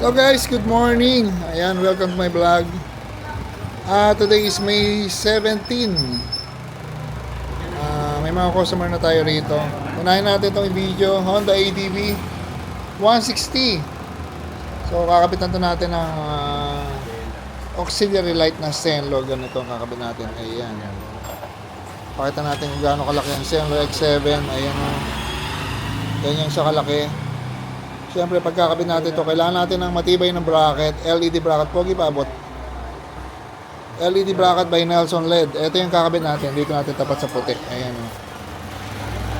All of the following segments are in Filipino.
Hello guys, good morning. Ayan, welcome to my vlog. Today is May 17. May mga customer na tayo rito. Unahin natin itong video, Honda ADV 160. So kakapitan to natin ng auxiliary light na Zenlo. Ganito ang kakabit natin. Ayan. Pakita natin kung gaano kalaki ang Zenlo X7. Ayan o. Ganyan siya kalaki. Siyempre, pagkakabit natin ito, kailangan natin ng matibay ng bracket, LED bracket, pogi paabot. LED bracket by Nelson LED. Ito yung kakabit natin. Dito natin tapat sa puti. Ayan o.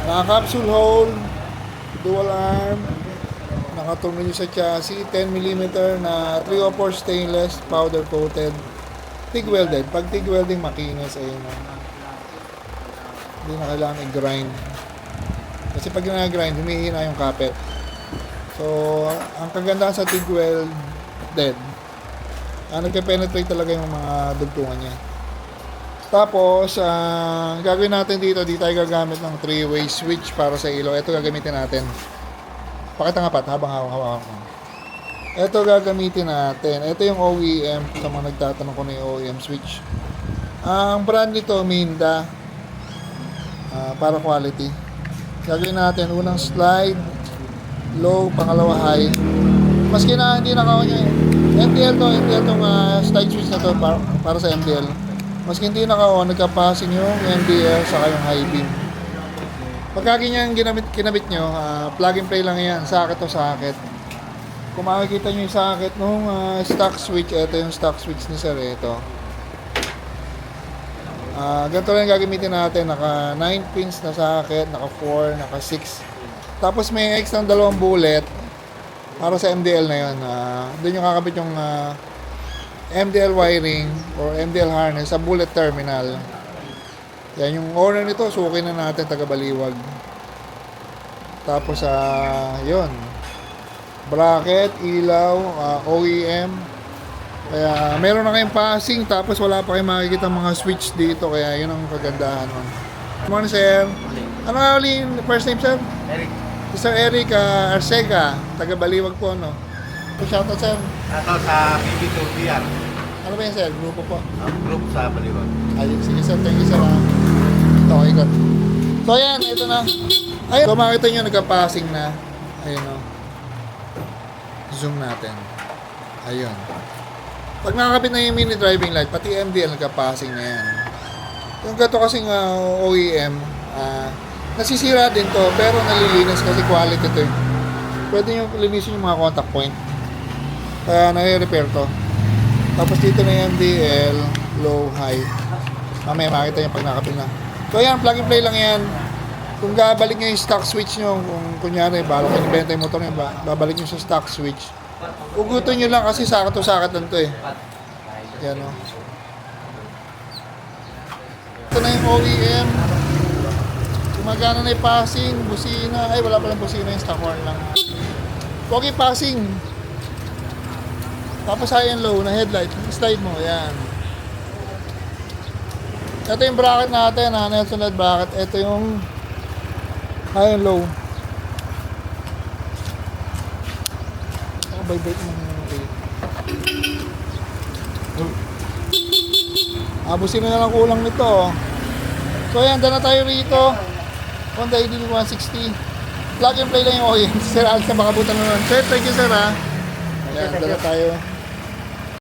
Naka-capsule hole, dual arm, nakatornilyo sa chassis, 10mm na 304 stainless, powder coated, TIG welded. Pag TIG welding, makinis. Ayan o. Hindi na kailangan i-grind. Kasi pag na-grind, humihina yung kapit. So, ang kagandahan sa TIG welded, nagpe-penetrate talaga yung mga dugtungan niya. Tapos, gagawin natin dito tayo gagamit ng 3-way switch para sa ilaw. Ito gagamitin natin. Pakita nga pat, habang hawak ko. Ito gagamitin natin. Ito yung OEM, sa mga nagtatanong ko na yung OEM switch. Ang brand nito, Minda, para quality. Gagawin natin, unang slide, low, pangalawa high. Maski na hindi naka-on yung MDL tong slide switch na to para sa MDL. Maski hindi naka-on, nagka-passing yung MDL saka yung high beam. Pagka ganyan kinabit nyo, plug and play lang yan, socket to socket. Kung makikita nyo yung socket nung stock switch, ito yung stock switch ni sir, ito. Ganito lang gagamitin natin, naka 9 pins na socket, naka 4, naka 6. Tapos may extra dalawang bullet para sa MDL na yun. Doon yung kakabit yung MDL wiring or MDL harness sa bullet terminal. Yan yung owner nito, suki na natin, taga Baliwag. Tapos yun, bracket, ilaw, OEM. Kaya meron na kayong passing, tapos wala pa kayong makikita mga switch dito. Kaya yun ang kagandahan nun. Good morning, sir. Ano nga ulit first name, sir? Eric. Sir Eric Arcega, taga Baliwag po, no? So, shoutout, sir. Ito sa PB2BR. Ano ba yan, sir? Grupo po. Ang group sa Baliwag. Ayun, sige, sir. Thank you, sir. Ito, ikot. So, ayan, ito na. Ayun, so, makita nyo, nagka-passing na. Ayun, no? Zoom natin. Ayun. Pag nakakapit na yung mini driving light, pati MDL, nagka-passing na yan. Yung gato kasing OEM, nasisira din to, pero nalilinis kasi quality to. Pwede nyo linisin yung mga contact point. Kaya nare-repair to. Tapos dito na yung MDL, low, high. Mamaya makita nyo pag nakapil na. So ayan, plug and play lang yan. Kung babalik nyo yung stock switch nyo, kung kunyari, bala kayo nibenta yung motor nyo, babalik nyo sa stock switch. Ugutin nyo lang kasi sakat to sakat lang to eh. Yan o. Ito na yung OEM. Gumagana na yung passing, busina. Ay, wala palang busina, yung stock horn lang. Okay, passing. Tapos high and low na headlight. Slide mo, yan. Ito yung bracket natin, Nelson LED bracket. Ito yung high and low. Vibrate mo yung busina na lang kulang nito. So ayan, dala tayo rito. Honda ADV 160. Plug and play lang yung OEM. Sir Alex na makabutan naman. Sir, thank you, sir, ha. Ayan, dala tayo.